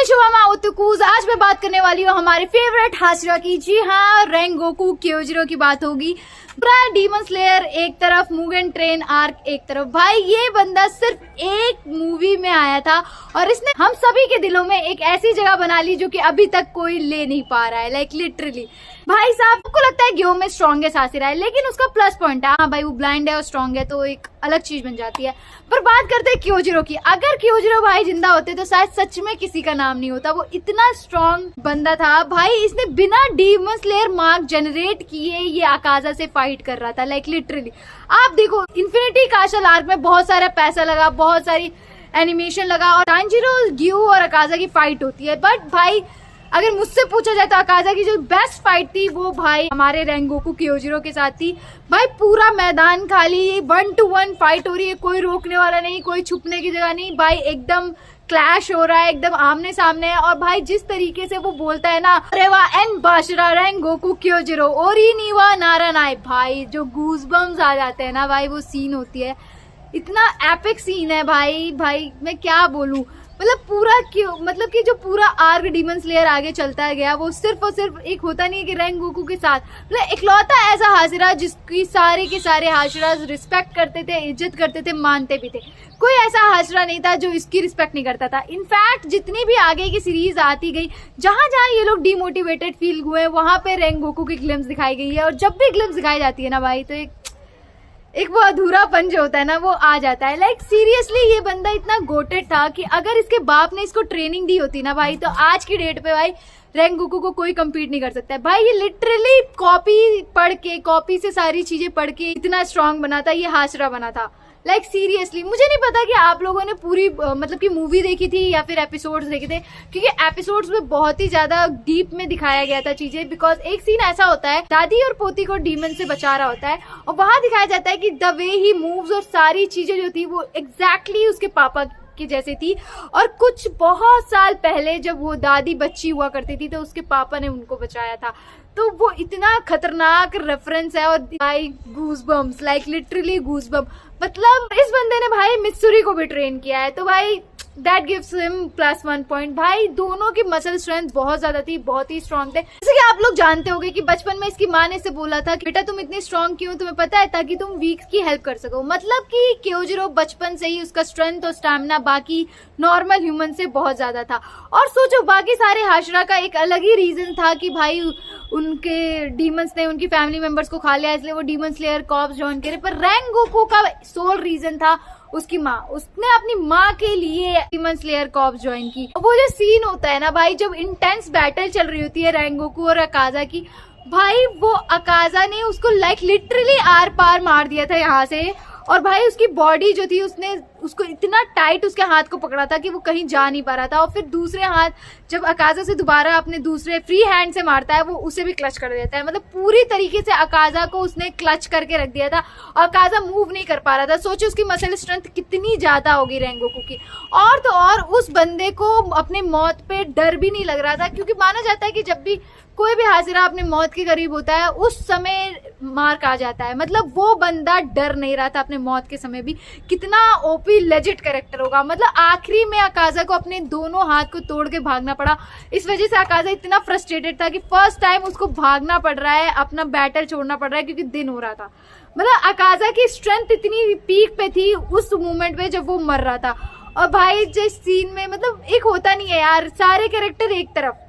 कोनिशिवा ओताकुस। आज मैं बात करने वाली हूँ हमारे फेवरेट हाशिरा की। जी हाँ, रेंगोकू क्योजिरो की बात होगी। पूरा डीमन स्लेयर एक तरफ, मुगेन ट्रेन आर्क एक तरफ। भाई ये बंदा सिर्फ एक मूवी में आया था और इसने हम सभी के दिलों में एक ऐसी जगह बना ली जो कि अभी तक कोई ले नहीं पा रहा है। लाइक लिटरली भाई साहब को लगता है ग्यो में स्ट्रॉन्गेस्ट हाशिरा है, लेकिन उसका प्लस पॉइंट है, हाँ भाई वो ब्लाइंड है और स्ट्रॉन्ग है तो एक अलग चीज बन जाती है। पर बात करते हैं क्योजिरो की। अगर क्योजिरो भाई जिंदा होते तो शायद सच में किसी का नाम नहीं होता। वो इतना स्ट्रॉन्ग बंदा था भाई, इसने बिना डीमन स्लेयर मार्क जनरेट किए ये अकाजा से फाइट कर रहा था। लाइक लिटरली आप देखो, इन्फिनिटी काशल आर्क में बहुत सारा पैसा लगा, बहुत सारी एनिमेशन लगा और तांजीरो, ग्यू और अकाजा की फाइट होती है। बट भाई अगर मुझसे पूछा जाए तो अकाजा की जो बेस्ट फाइट थी वो भाई हमारे रेंगोकू क्योजिरो के साथ थी। भाई पूरा मैदान खाली, 1 to 1 फाइट हो रही है, कोई रोकने वाला नहीं, कोई छुपने की जगह नहीं। भाई एकदम क्लैश हो रहा है, एकदम आमने सामने है। और भाई जिस तरीके से वो बोलता है ना, रेवा एन बाशरा रेंगोकू क्योजिरो ओरी नीवा नारानाई, भाई जो गूज बम्स आ जाते हैं ना भाई, वो सीन होती है, इतना एपिक सीन है भाई। भाई मैं क्या बोलूं, मतलब पूरा क्यों, मतलब कि जो पूरा आर्क डीमन स्लेयर आगे चलता गया वो सिर्फ और सिर्फ एक होता नहीं है कि रेंगोकू के साथ, मतलब इकलौता ऐसा हाशिरा जिसकी सारे के सारे हाशिरा रिस्पेक्ट करते थे, इज्जत करते थे, मानते भी थे। कोई ऐसा हाशिरा नहीं था जो इसकी रिस्पेक्ट नहीं करता था। इनफैक्ट जितनी भी आगे की सीरीज आती गई, जहां जहां ये लोग डिमोटिवेटेड फील हुए, वहां पे रेंगोकू की ग्लिम्स दिखाई गई है। और जब भी ग्लिम्स दिखाई जाती है ना भाई, तो एक वो अधूरापन जो होता है ना वो आ जाता है। लाइक सीरियसली ये बंदा इतना गोटेड था कि अगर इसके बाप ने इसको ट्रेनिंग दी होती ना भाई, तो आज की डेट पे भाई रेंगोकू को कोई कम्पीट नहीं कर सकता है। भाई ये लिटरली कॉपी पढ़ के, कॉपी से सारी चीजें पढ़ के इतना स्ट्रांग बना था, ये हाशिरा बना था। लाइक सीरियसली मुझे नहीं पता कि आप लोगों ने पूरी मतलब कि मूवी देखी थी या फिर एपिसोड्स देखे थे, क्योंकि एपिसोड्स में बहुत ही ज्यादा डीप में दिखाया गया था चीजें। बिकॉज एक सीन ऐसा होता है, दादी और पोती को डीमन से बचा रहा होता है और वहां दिखाया जाता है कि द वे ही मूव्स और सारी चीजें जो थी वो एग्जैक्टली उसके पापा की जैसे थी। और कुछ बहुत साल पहले जब वो दादी बच्ची हुआ करती थी तो उसके पापा ने उनको बचाया था। तो वो इतना खतरनाक रेफरेंस है। और भाई गूज बम्स, लाइक लिटरली गूज बम। मतलब इस बंदे ने भाई मित्सुरी को भी ट्रेन किया है, तो भाई दैट गिव्स हिम +1 पॉइंट। भाई दोनों की मसल स्ट्रेंथ बहुत ज्यादा थी, बहुत ही स्ट्रांग थे। जैसे कि आप लोग जानते होंगे कि बचपन में इसकी माँ ने इसे बोला था कि बेटा तुम इतनी स्ट्रांग क्यों, तुम्हें पता है, ताकि तुम वीक की हेल्प कर सको। मतलब कि क्योजिरो बचपन से ही उसका स्ट्रेंथ और स्टैमिना बाकी नॉर्मल ह्यूमन से बहुत ज्यादा था। और सोचो बाकी सारे हाशिरा का एक अलग ही रीजन था कि भाई उनके डीमंस ने उनकी फैमिली मेंबर्स को खा लिया, इसलिए वो डीमन स्लेयर कॉर्प्स ज्वाइन करे। पर रेंगोकू का सोल रीजन था उसकी माँ। उसने अपनी माँ के लिए डीमन स्लेयर कॉर्प्स ज्वाइन की। वो जो सीन होता है ना भाई, जब इंटेंस बैटल चल रही होती है रेंगोकू और अकाजा की, भाई वो अकाजा ने उसको लाइक लिटरली आर पार मार दिया था यहाँ से। और भाई उसकी बॉडी जो थी, उसने उसको इतना टाइट उसके हाथ को पकड़ा था कि वो कहीं जा नहीं पा रहा था। और फिर दूसरे हाथ जब अकाजा से दोबारा अपने दूसरे फ्री हैंड से मारता है, वो उसे भी क्लच कर देता है। मतलब पूरी तरीके से अकाजा को उसने क्लच करके रख दिया था और अकाजा मूव नहीं कर पा रहा था। सोचो उसकी मसल स्ट्रेंथ कितनी ज्यादा होगी रेंगोकू की। और तो और उस बंदे को अपने मौत पे डर भी नहीं लग रहा था, क्योंकि माना जाता है कि जब भी कोई भी हाशिरा अपने मौत के करीब होता है उस समय मार्क आ जाता है। मतलब वो बंदा डर नहीं रहा था अपने मौत के समय भी। कितना ओपी लेजिट कैरेक्टर होगा। मतलब आखिरी में अकाजा को अपने दोनों हाथ को तोड़ के भागना पड़ा। इस वजह से अकाजा इतना फ्रस्ट्रेटेड था कि फर्स्ट टाइम उसको भागना पड़ रहा है, अपना बैटल छोड़ना पड़ रहा है, क्योंकि दिन हो रहा था। मतलब अकाजा की स्ट्रेंथ इतनी पीक पे थी उस मोमेंट पे जब वो मर रहा था। और भाई जिस सीन में, मतलब एक होता नहीं है यार, सारे कैरेक्टर एक तरफ,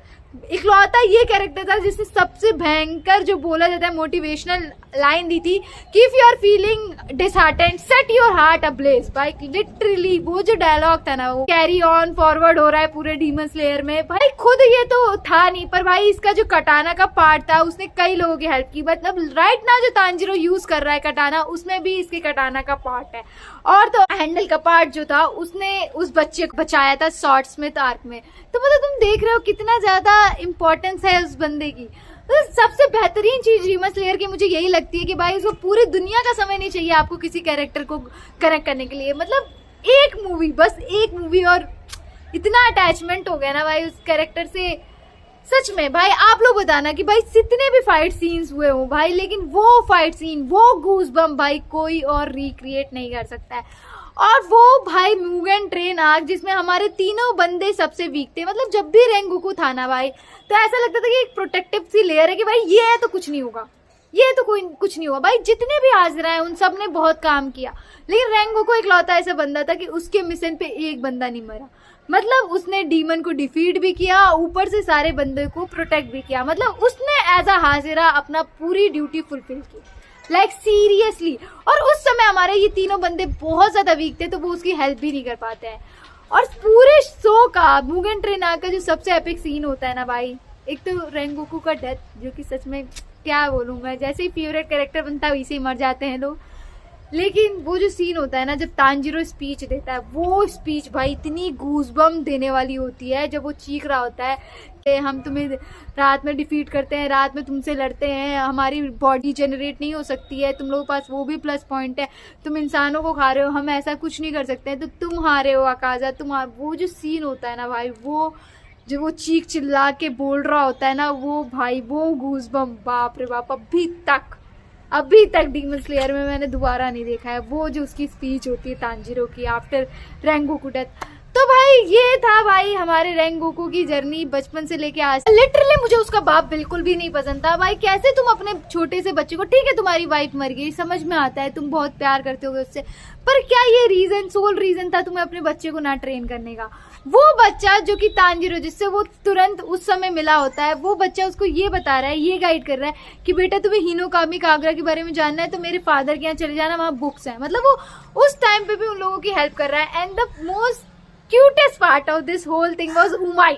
इकलौता ये कैरेक्टर था जिसने सबसे भयंकर जो बोला जाता है मोटिवेशनल लाइन दी थी कि if you are feeling disheartened set your heart ablaze. भाई लिटरली वो जो डायलॉग था ना, वो कैरी ऑन फॉरवर्ड हो रहा है पूरे डीमन स्लेयर में। भाई खुद ये तो था नहीं, पर भाई इसका जो कटाना का पार्ट था उसने कई लोगों की हेल्प की। मतलब राइट ना जो तांजीरो यूज कर रहा है कटाना, उसमें भी इसके कटाना का पार्ट है। और तो हैंडल का पार्ट जो था, उसने उस बच्चे को बचाया था स्वॉर्ड स्मिथ आर्क में। तो मतलब तुम देख रहे हो कितना ज्यादा इंपॉर्टेंस है उस बंदे की। तो सबसे बेहतरीन चीज डीमन स्लेयर की मुझे यही लगती है कि भाई उसको पूरी दुनिया का समय नहीं चाहिए आपको किसी कैरेक्टर को कनेक्ट करने के लिए। मतलब एक मूवी, बस एक मूवी, और इतना अटैचमेंट हो गया ना भाई उस कैरेक्टर से। सच में भाई आप लोग बताना कि भाई जितने भी फाइट सीन्स हुए हो भाई, लेकिन वो फाइट सीन, वो गूज बम भाई कोई और रिक्रिएट नहीं कर सकता है। और वो भाई मुगेन ट्रेन आर्क जिसमें हमारे तीनों बंदे सबसे वीक थे, मतलब जब भी रेंगोकू था ना भाई तो ऐसा लगता था कि एक प्रोटेक्टिव सी लेयर है कि भाई ये है तो कुछ नहीं होगा, ये तो कोई कुछ नहीं हुआ। भाई जितने भी हाजिर हैं उन सब ने बहुत काम किया, लेकिन रेंगोकू इकलौता ऐसा बंदा था कि उसके मिशन पे एक बंदा नहीं मरा। मतलब उसने डीमन को डिफीट भी किया, ऊपर से सारे बंदे को प्रोटेक्ट भी किया। मतलब उसने एज अ हाजिरा अपना पूरी ड्यूटी फुलफिल की, लाइक सीरियसली। और उस समय हमारे ये तीनों बंदे बहुत ज्यादा वीक थे तो वो उसकी हेल्प भी नहीं कर पाते हैं। और पूरे शो का मुगेन ट्रेन आर्क का जो सबसे एपिक सीन होता है ना भाई, एक तो रेंगोकू का डेथ, जो कि सच में क्या बोलूंगा, जैसे ही फेवरेट कैरेक्टर बनता है वैसे ही मर जाते हैं लोग। लेकिन वो जो सीन होता है ना जब तांजीरो स्पीच देता है, वो स्पीच भाई इतनी गूज़बम्प देने वाली होती है। जब वो चीख रहा होता है कि हम तुम्हें रात में डिफीट करते हैं, रात में तुमसे लड़ते हैं, हमारी बॉडी जनरेट नहीं हो सकती है, तुम लोगों के पास वो भी प्लस पॉइंट है, तुम इंसानों को खा रहे हो, हम ऐसा कुछ नहीं कर सकते हैं, तो तुम हारे हो अकाजा, वो जो सीन होता है ना भाई, वो जो वो चीख चिल्ला के बोल रहा होता है ना, वो भाई वो गूज़बम्प, बाप रे बाप, अभी तक डीमन स्लेयर में मैंने दोबारा नहीं देखा है। वो जो उसकी स्पीच होती है तांजीरो की आफ्टर रेंगोकू डेथ। तो भाई ये था भाई हमारे रेंगोकू की जर्नी बचपन से लेके आज। लिटरली मुझे उसका बाप बिल्कुल भी नहीं पसंद था भाई। कैसे तुम अपने छोटे से बच्चे को, ठीक है तुम्हारी वाइफ मर गई, समझ में आता है, तुम बहुत प्यार करते होगे उससे, पर क्या ये रीजन, सोल रीजन था तुम्हें अपने बच्चे को ना ट्रेन करने का? वो बच्चा जो कि तांजीरो, जिससे वो तुरंत उस समय मिला होता है, वो बच्चा उसको ये बता रहा है, ये गाइड कर रहा है कि बेटा तुम्हें हिनोकामी कागरा के बारे में जानना है तो मेरे फादर के यहाँ चले जाना, वहाँ बुक्स हैं। मतलब वो उस टाइम पे भी उन लोगों की हेल्प कर रहा है। And the most cutest part of this whole thing was Umai.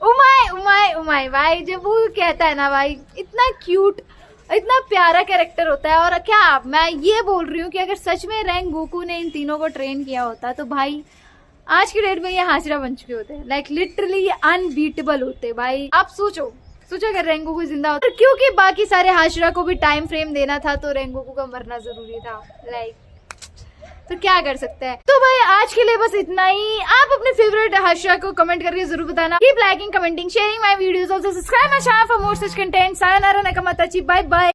Umai भाई जब वो कहता है ना भाई, इतना क्यूट, इतना प्यारा कैरेक्टर होता है। और क्या मैं ये बोल रही हूँ कि अगर सच में रेंगोकू ने इन तीनों को ट्रेन किया होता तो भाई आज की डेट में ये हाजिरा बन चुके होते हैं। लाइक लिटरली ये अनबीटेबल होते भाई। आप सोचो अगर रेंगोकू जिंदा होता, क्योंकि बाकी सारे हाजिरा को भी टाइम फ्रेम देना था तो रेंगोकू का मरना जरूरी था। लाइक तो क्या कर सकते हैं। तो भाई आज के लिए बस इतना ही। आप अपने फेवरेट हाशिरा को कमेंट करके जरूर बताना। Keep liking, commenting, sharing my videos, also subscribe my channel for more such content. सायोनारा, नाकामाताची, बाय बाय।